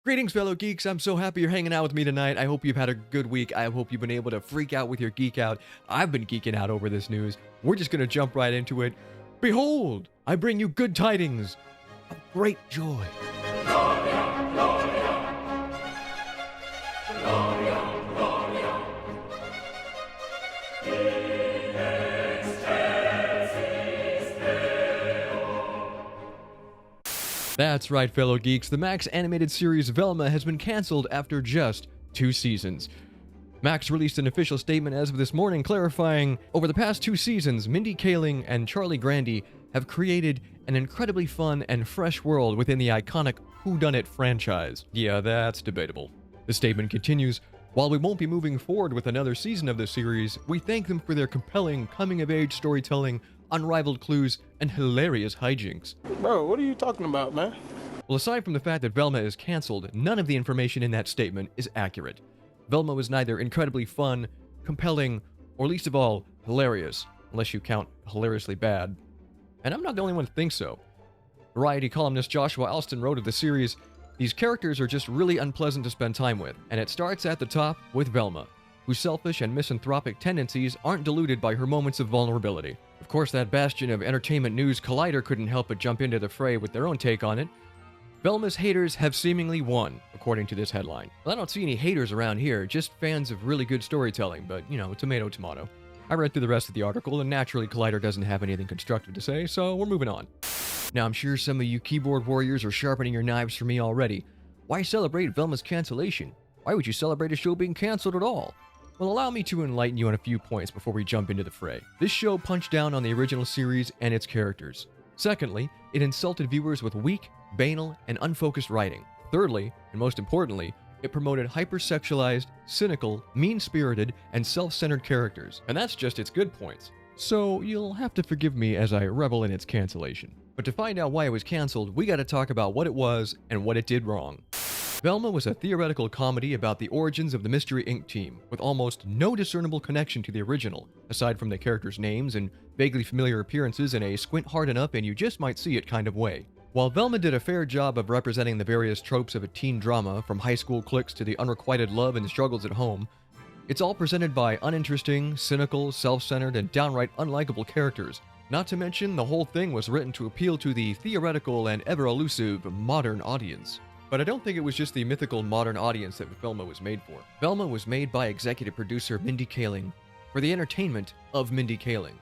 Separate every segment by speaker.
Speaker 1: Greetings, fellow geeks. I'm so happy you're hanging out with me tonight. I hope you've had a good week. I hope you've been able to freak out with your geek out. I've been geeking out over this news. We're just going to jump right into it. Behold, I bring you good tidings of great joy. That's right, fellow geeks. The Max animated series Velma has been canceled after just 2 seasons. Max released an official statement as of this morning clarifying, over the past 2 seasons, Mindy Kaling and Charlie Grandy have created an incredibly fun and fresh world within the iconic Whodunit franchise. Yeah, that's debatable. The statement continues, while we won't be moving forward with another season of the series, we thank them for their compelling coming-of-age storytelling, unrivaled clues, and hilarious hijinks.
Speaker 2: Bro, what are you talking about, man?
Speaker 1: Well, aside from the fact that Velma is cancelled, none of the information in that statement is accurate. Velma was neither incredibly fun, compelling, or least of all, hilarious, unless you count hilariously bad. And I'm not the only one to think so. Variety columnist Joshua Alston wrote of the series, these characters are just really unpleasant to spend time with, and it starts at the top with Velma, whose selfish and misanthropic tendencies aren't diluted by her moments of vulnerability. Of course, that bastion of entertainment news Collider couldn't help but jump into the fray with their own take on it. Velma's haters have seemingly won, according to this headline. Well, I don't see any haters around here, just fans of really good storytelling, but, you know, tomato, tomato. I read through the rest of the article, and naturally Collider doesn't have anything constructive to say, so we're moving on. Now, I'm sure some of you keyboard warriors are sharpening your knives for me already. Why celebrate Velma's cancellation? Why would you celebrate a show being canceled at all? Well, allow me to enlighten you on a few points before we jump into the fray. This show punched down on the original series and its characters. Secondly, it insulted viewers with weak, banal, and unfocused writing. Thirdly, and most importantly, it promoted hypersexualized, cynical, mean-spirited, and self-centered characters. And that's just its good points. So you'll have to forgive me as I revel in its cancellation. But to find out why it was canceled, we gotta talk about what it was and what it did wrong. Velma was a theoretical comedy about the origins of the Mystery Inc. team, with almost no discernible connection to the original, aside from the characters' names and vaguely familiar appearances in a squint hard enough and you just might see it kind of way. While Velma did a fair job of representing the various tropes of a teen drama, from high school cliques to the unrequited love and struggles at home, it's all presented by uninteresting, cynical, self-centered, and downright unlikable characters. Not to mention, the whole thing was written to appeal to the theoretical and ever-elusive modern audience. But I don't think it was just the mythical modern audience that Velma was made for. Velma was made by executive producer Mindy Kaling for the entertainment of Mindy Kaling.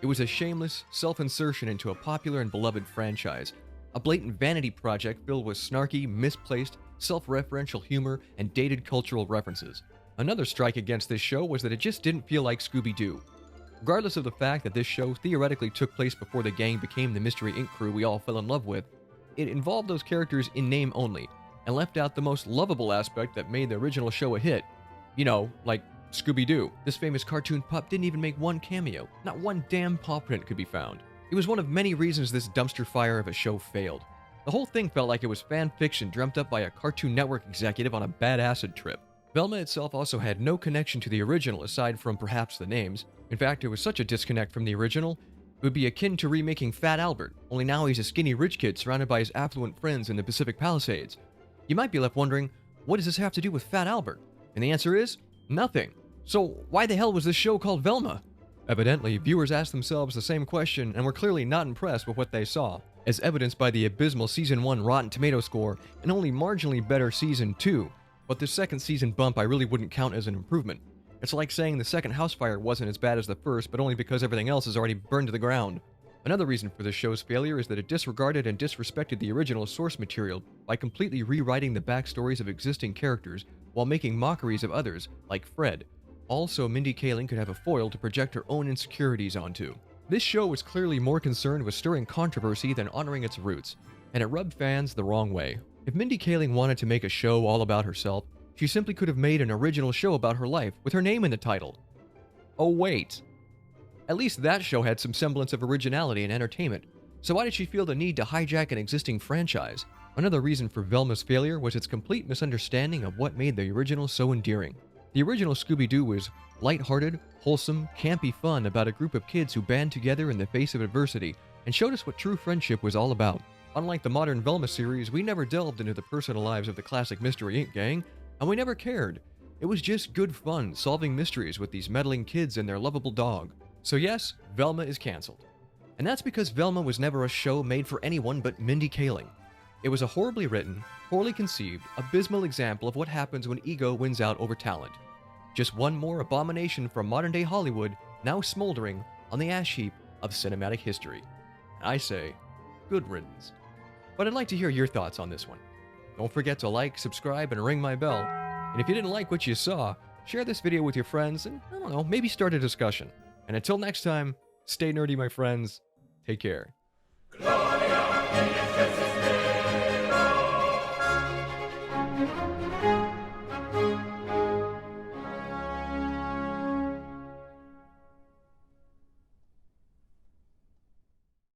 Speaker 1: It was a shameless self-insertion into a popular and beloved franchise, a blatant vanity project filled with snarky, misplaced, self-referential humor and dated cultural references. Another strike against this show was that it just didn't feel like Scooby-Doo. Regardless of the fact that this show theoretically took place before the gang became the Mystery Inc. crew we all fell in love with, it involved those characters in name only, and left out the most lovable aspect that made the original show a hit. You know, like Scooby-Doo. This famous cartoon pup didn't even make one cameo. Not one damn paw print could be found. It was one of many reasons this dumpster fire of a show failed. The whole thing felt like it was fan fiction dreamt up by a Cartoon Network executive on a bad acid trip. Velma itself also had no connection to the original aside from perhaps the names. In fact, it was such a disconnect from the original, it would be akin to remaking Fat Albert, only now he's a skinny rich kid surrounded by his affluent friends in the Pacific Palisades. You might be left wondering, what does this have to do with Fat Albert? And the answer is, nothing. So why the hell was this show called Velma? Evidently, viewers asked themselves the same question and were clearly not impressed with what they saw, as evidenced by the abysmal Season 1 Rotten Tomato score and only marginally better Season 2, but the second season bump I really wouldn't count as an improvement. It's like saying the second house fire wasn't as bad as the first, but only because everything else is already burned to the ground. Another reason for the show's failure is that it disregarded and disrespected the original source material by completely rewriting the backstories of existing characters while making mockeries of others, like Fred. Also, Mindy Kaling could have a foil to project her own insecurities onto. This show was clearly more concerned with stirring controversy than honoring its roots, and it rubbed fans the wrong way. If Mindy Kaling wanted to make a show all about herself, she simply could have made an original show about her life with her name in the title. Oh wait. At least that show had some semblance of originality and entertainment, so why did she feel the need to hijack an existing franchise? Another reason for Velma's failure was its complete misunderstanding of what made the original so endearing. The original Scooby-Doo was lighthearted, wholesome, campy fun about a group of kids who band together in the face of adversity and showed us what true friendship was all about. Unlike the modern Velma series, we never delved into the personal lives of the classic Mystery Inc. gang, and we never cared. It was just good fun solving mysteries with these meddling kids and their lovable dog. So yes, Velma is cancelled. And that's because Velma was never a show made for anyone but Mindy Kaling. It was a horribly written, poorly conceived, abysmal example of what happens when ego wins out over talent. Just one more abomination from modern-day Hollywood, now smoldering on the ash heap of cinematic history. And I say, good riddance. But I'd like to hear your thoughts on this one. Don't forget to like, subscribe, and ring my bell. And if you didn't like what you saw, share this video with your friends and, I don't know, maybe start a discussion. And until next time, stay nerdy, my friends. Take care.
Speaker 3: Gloria in excelsis Deo.